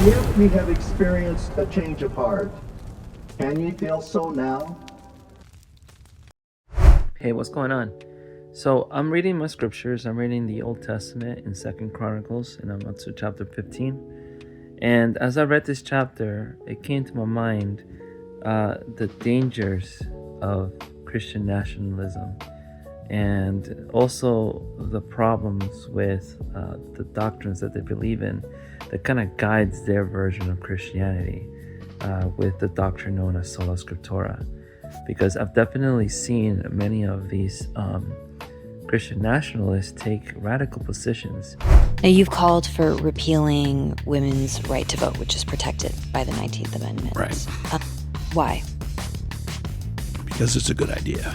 If we have experienced a change of heart, can ye feel so now? Hey, what's going on? So I'm reading my scriptures. I'm reading the Old Testament in Second Chronicles, and I'm up to chapter 15. And as I read this chapter, it came to my mind the dangers of Christian nationalism, and also the problems with the doctrines that they believe in that kind of guides their version of Christianity with the doctrine known as sola scriptura. Because I've definitely seen many of these Christian nationalists take radical positions. Now, you've called for repealing women's right to vote, which is protected by the 19th Amendment. Right. Why? Because it's a good idea.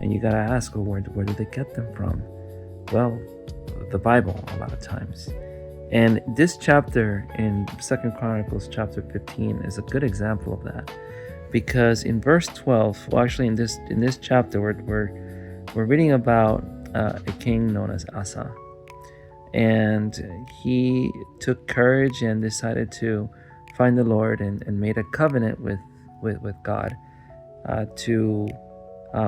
And you gotta ask, well, where do they get them from? Well, the Bible, a lot of times. And this chapter in Second Chronicles chapter 15 is a good example of that. Because in verse 12, well, actually in this chapter, we're reading about a king known as Asa, and he took courage and decided to find the Lord and made a covenant with God to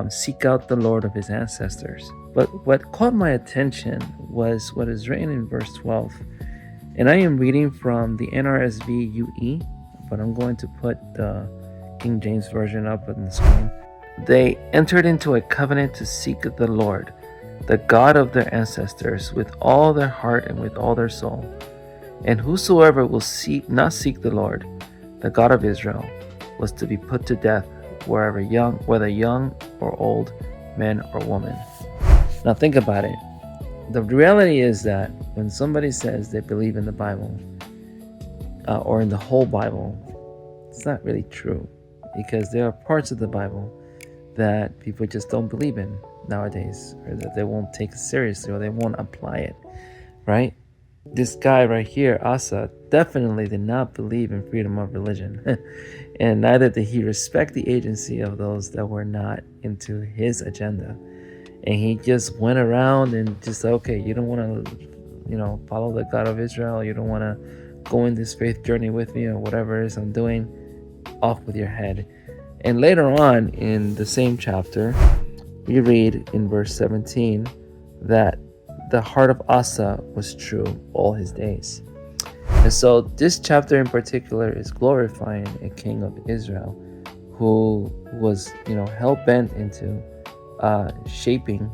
seek out the Lord of his ancestors. But what caught my attention was what is written in verse 12, and I am reading from the NRSV UE, but I'm going to put the King James Version up on the screen. They entered into a covenant to seek the Lord, the God of their ancestors, with all their heart and with all their soul. And whosoever will not seek the Lord, the God of Israel, was to be put to death, whether young or old, man or woman. Now think about it. The reality is that when somebody says they believe in the Bible, or in the whole Bible, it's not really true. Because there are parts of the Bible that people just don't believe in nowadays, or that they won't take seriously, or they won't apply it, right? This guy right here, Asa, definitely did not believe in freedom of religion. And neither did he respect the agency of those that were not into his agenda. And he just went around and just said, okay, you don't want to, follow the God of Israel, you don't want to go in this faith journey with me, or whatever it is I'm doing, off with your head. And later on in the same chapter, we read in verse 17 that the heart of Asa was true all his days. And so this chapter in particular is glorifying a king of Israel who was, hell-bent into shaping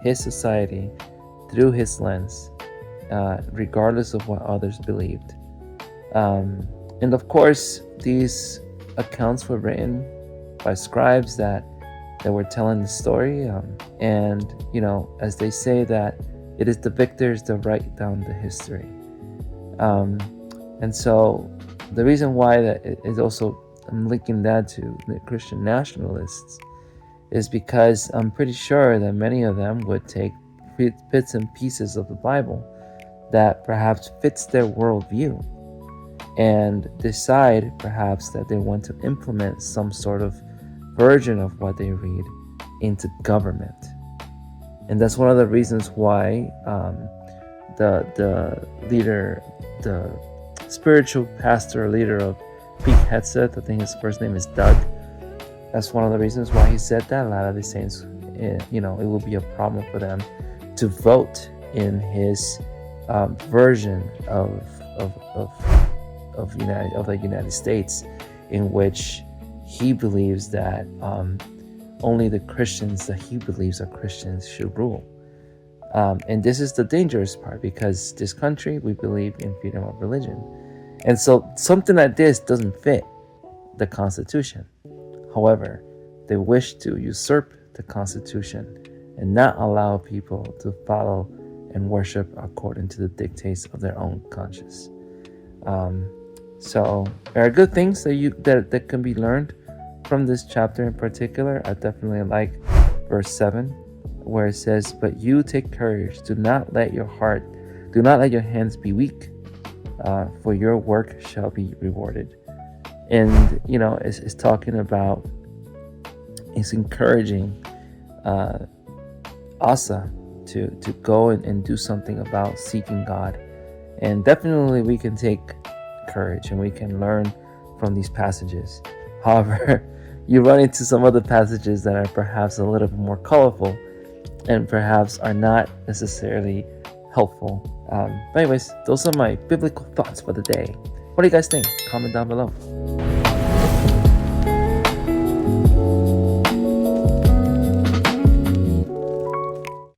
his society through his lens, regardless of what others believed. And of course, these accounts were written by scribes that were telling the story. And, as they say, that it is the victors that write down the history. And so the reason why that is also, I'm linking that to the Christian nationalists, is because I'm pretty sure that many of them would take bits and pieces of the Bible that perhaps fits their worldview and decide perhaps that they want to implement some sort of version of what they read into government. And that's one of the reasons why the leader, the spiritual pastor leader of Peak Headset, I think his first name is Doug, that's one of the reasons why he said that. A lot of the saints, it will be a problem for them to vote in his version of the United States, in which he believes that only the Christians that he believes are Christians should rule. And this is the dangerous part, because this country, we believe in freedom of religion. And so something like this doesn't fit the Constitution. However, they wish to usurp the Constitution and not allow people to follow and worship according to the dictates of their own conscience. So there are good things that can be learned from this chapter in particular. I definitely like verse 7, where it says, "But you take courage, do not let your hands be weak, for your work shall be rewarded." And it's talking about, it's encouraging Asa to go and do something about seeking God And definitely we can take courage and we can learn from these passages. However, you run into some other passages that are perhaps a little bit more colorful and perhaps are not necessarily helpful. But anyways, those are my biblical thoughts for the day. What do you guys think? Comment down below.